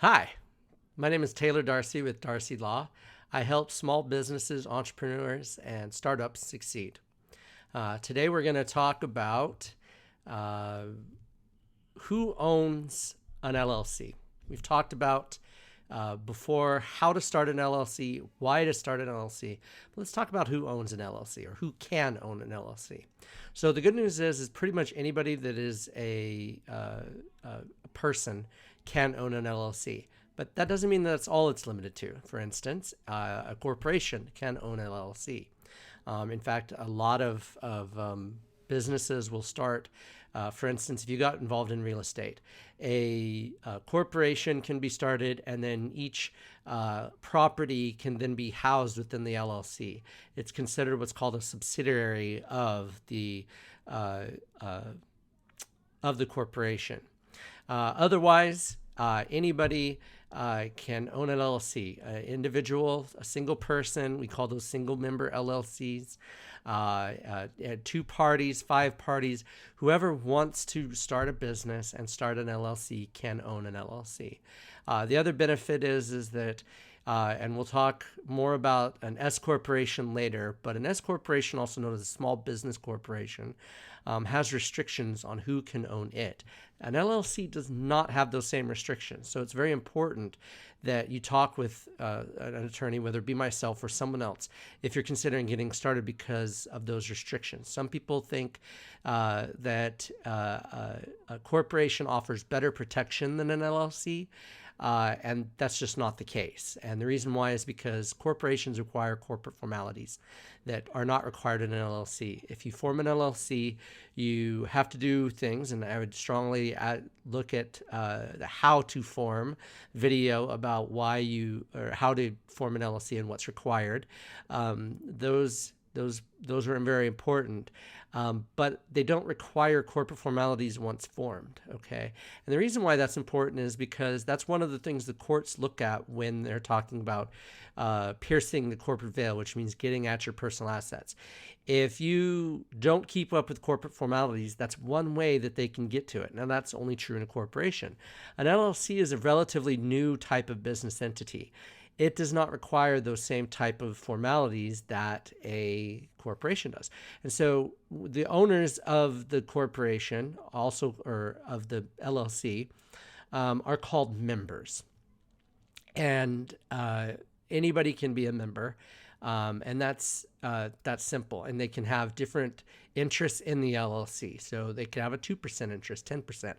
Hi, my name is Taylor Darcy with Darcy Law. I help small businesses, entrepreneurs, and startups succeed. Today we're going to talk about uh, who owns an LLC. We've talked about before how to start an LLC, why to start an LLC. But let's talk about who owns an LLC or who can own an LLC. So the good news is pretty much anybody that is a person can own an LLC. But that doesn't mean that's all it's limited to. For instance, a corporation can own an LLC. In fact, a lot of businesses will start, for instance, if you got involved in real estate, a corporation can be started, and then each property can then be housed within the LLC. It's considered what's called a subsidiary of the corporation. Otherwise, anybody can own an LLC. An individual, a single person, we call those single member LLCs. 2 parties, 5 parties, whoever wants to start a business and start an LLC can own an LLC. The other benefit is that, and we'll talk more about an S corporation later, but an S corporation, also known as a small business corporation, has restrictions on who can own it. An LLC does not have those same restrictions. So it's very important that you talk with an attorney, whether it be myself or someone else, if you're considering getting started because of those restrictions. Some people think that a corporation offers better protection than an LLC. And that's just not the case. And the reason why is because corporations require corporate formalities that are not required in an LLC. If you form an LLC, you have to do things, and I would strongly look at the how to form video about why you, or how to form an LLC and what's required. Those are very important, but they don't require corporate formalities once formed, okay? And the reason why that's important is because that's one of the things the courts look at when they're talking about piercing the corporate veil, which means getting at your personal assets. If you don't keep up with corporate formalities, that's one way that they can get to it. Now, that's only true in a corporation. An LLC is a relatively new type of business entity. It does not require those same type of formalities that a corporation does. And so the owners of the corporation, also, or of the LLC, are called members. And anybody can be a member. And that's simple. And they can have different interests in the LLC. So they can have a 2% interest, 10%.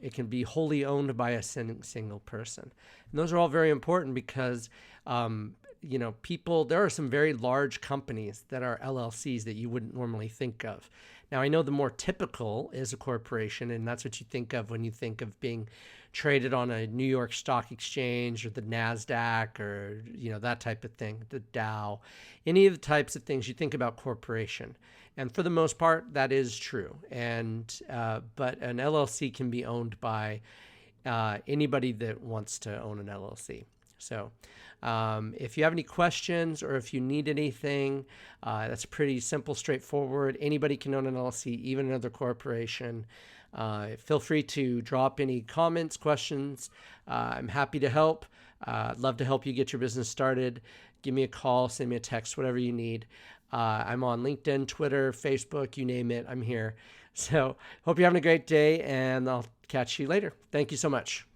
It can be wholly owned by a single person. And those are all very important because, there are some very large companies that are LLCs that you wouldn't normally think of. Now, I know the more typical is a corporation, and that's what you think of when you think of being traded on a New York Stock Exchange or the NASDAQ or, that type of thing, the Dow. Any of the types of things you think about corporation. And for the most part, that is true. And but an LLC can be owned by anybody that wants to own an LLC. So if you have any questions or if you need anything, that's pretty simple, straightforward. Anybody can own an LLC, even another corporation. Feel free to drop any comments, questions. I'm happy to help. I'd love to help you get your business started. Give me a call, send me a text, whatever you need. I'm on LinkedIn, Twitter, Facebook, you name it, I'm here. So hope you're having a great day, and I'll catch you later. Thank you so much.